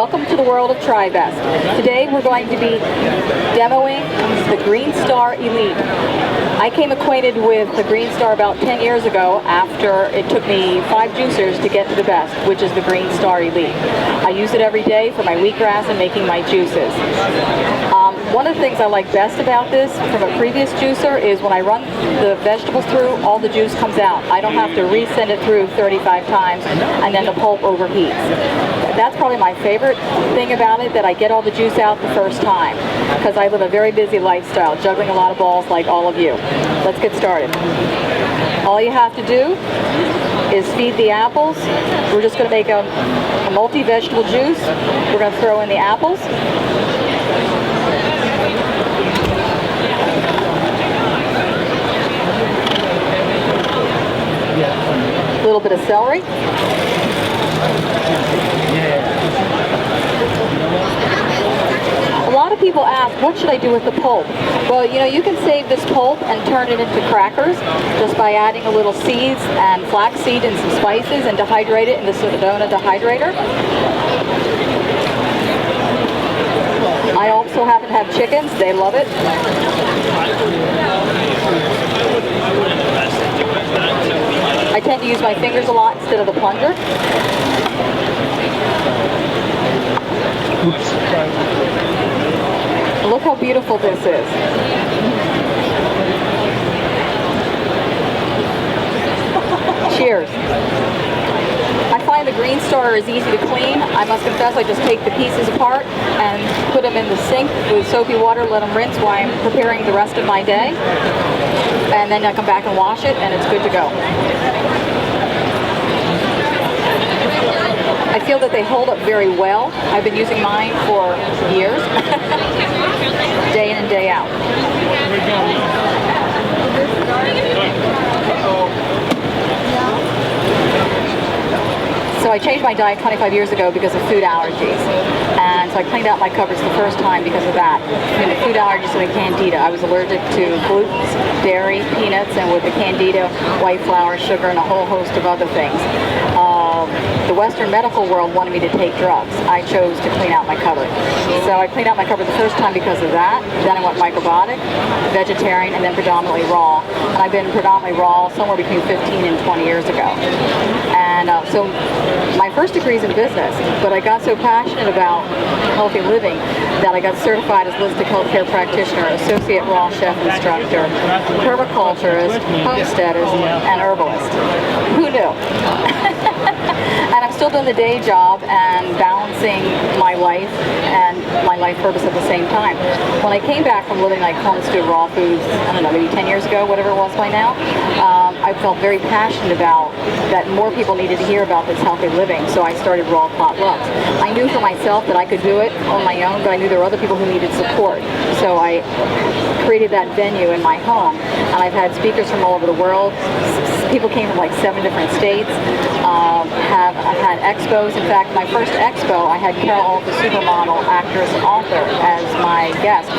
Welcome to the world of TriBest. Today we're going to be demoing the Greenstar Elite. I came acquainted with the Greenstar about 10 years ago after it took me 5 juicers to get to the best, which is the Greenstar Elite. I use it every day for my wheatgrass and making my juices. One of the things I like best about this from a previous juicer is when I run the vegetables through, all the juice comes out. I don't have to resend it through 35 times and then the pulp overheats. That's probably my favorite thing about it, that I get all the juice out the first time, because I live a very busy lifestyle, juggling a lot of balls like all of you. Let's get started. All you have to do is feed the apples. We're just going to make a multi-vegetable juice. We're going to throw in the apples. A little bit of celery. A lot of people ask, what should I do with the pulp? Well, you know, you can save this pulp and turn it into crackers just by adding a little seeds and flaxseed and some spices and dehydrate it in the Sedona dehydrator. I also happen to have chickens. They love it. I tend to use my fingers a lot instead of the plunger. Oops. Look how beautiful this is. Cheers. I find the Greenstar is easy to clean. I must confess, I just take the pieces apart and put them in the sink with soapy water, let them rinse while I'm preparing the rest of my day. And then I come back and wash it, and it's good to go. I feel that they hold up very well. I've been using mine for years, day in and day out. So I changed my diet 25 years ago because of food allergies. And so I cleaned out my cupboards the first time because of that. I mean, the food allergies and the candida. I was allergic to gluten, dairy, peanuts, and with the candida, white flour, sugar, and a whole host of other things. The Western medical world wanted me to take drugs. I chose to clean out my cupboard. So I cleaned out my cupboard the first time because of that. Then I went microbiotic, vegetarian, and then predominantly raw. And I've been predominantly raw somewhere between 15 and 20 years ago. And so my first degree is in business, but I got so passionate about healthy living that I got certified as holistic healthcare practitioner, associate raw chef instructor, permaculturist, homesteadist, and herbalist. Who knew? And I'm still doing the day job and balancing my life and my life purpose at the same time. When I came back from living like homestead raw foods, I don't know, maybe 10 years ago, whatever it was by now, I felt very passionate about that more people needed to hear about this healthy living, so I started Raw Potlucks. I knew for myself that I could do it on my own, but I knew there were other people who needed support. So I created that venue in my home, and I've had speakers from all over the world. People came from like 7 different states. I've had expos. In fact, my first expo, I had Carol Alt, the supermodel, actress, and author, as my guest.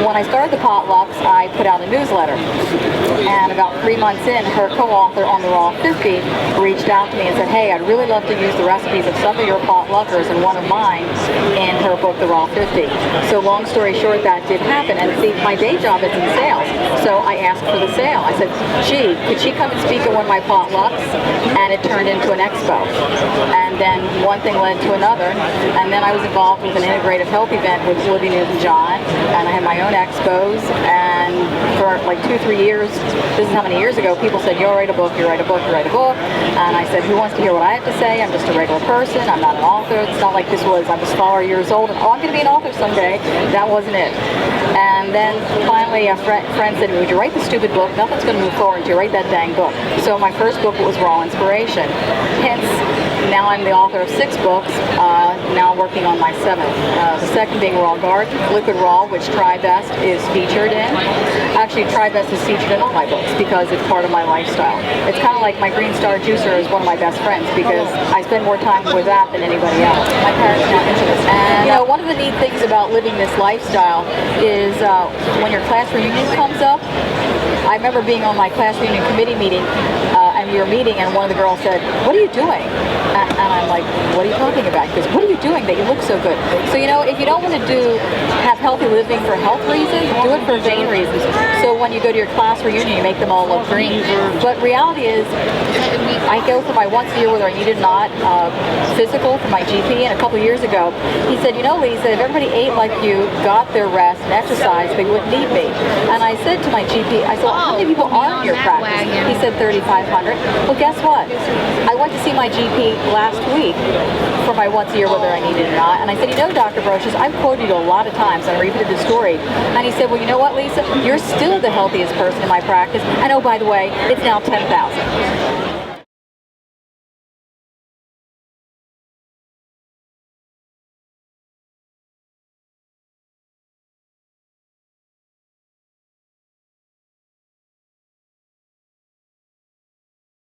When I started the Potlucks, I put out a newsletter. And about 3 months in, her co-author on the Raw 50 reached out to me and said, hey, I'd really love to use the recipes of some of your potluckers and one of mine in her book, The Raw 50. So long story short, that did happen. And see, my day job is in sales. So I asked for the sale. I said, gee, could she come and speak at one of my potlucks? And it turned into an expo. And then one thing led to another. And then I was involved with an integrative health event with Olivia Newton-John. And I had my own expos. And for like 2-3 years, this is how many years ago, people said, you'll write a book, you write a book, you write a book. And I said, who wants to hear what I have to say? I'm just a regular person. I'm not an author. It's not like this was, I was 4 years old and, oh, I'm going to be an author someday. That wasn't it. And then finally a friend said, would you write the stupid book? Nothing's going to move forward until you write that dang book. So my first book was Raw Inspiration. Hence, now I'm the author of 6 books, now working on my 7th. The second being Raw Garden, Liquid Raw, which TriBest is featured in. Actually, TriBest is featured in all my books because it's part of my lifestyle. It's kind of like my Greenstar juicer is one of my best friends because I spend more time with that than anybody else. My parents are not into this. And you know, one of the neat things about living this lifestyle is when your class reunion comes up, I remember being on my class reunion committee meeting and one-year meeting, and one of the girls said, "What are you doing?" And I'm like, "What are you talking about?" Because what are you doing that you look so good? So if you don't want to have healthy living for health reasons, do it for vain reasons. So when you go to your class reunion, you make them all look green. But reality is, I go for my once a year, whether I need it or not, physical for my GP. And a couple years ago, he said, Lisa, if everybody ate like you, got their rest and exercise, they wouldn't need me. And I said to my GP, I said, well, how many people are in your practice? He said 3,500. Well, guess what? I went to see my GP last week for my once a year, whether I need it or not. And I said, Dr. Brochus, I've quoted you a lot of times, and I repeated the story. And he said, well, you know what, Lisa? You're still the healthiest person in my practice. And oh, by the way, it's now 10,000.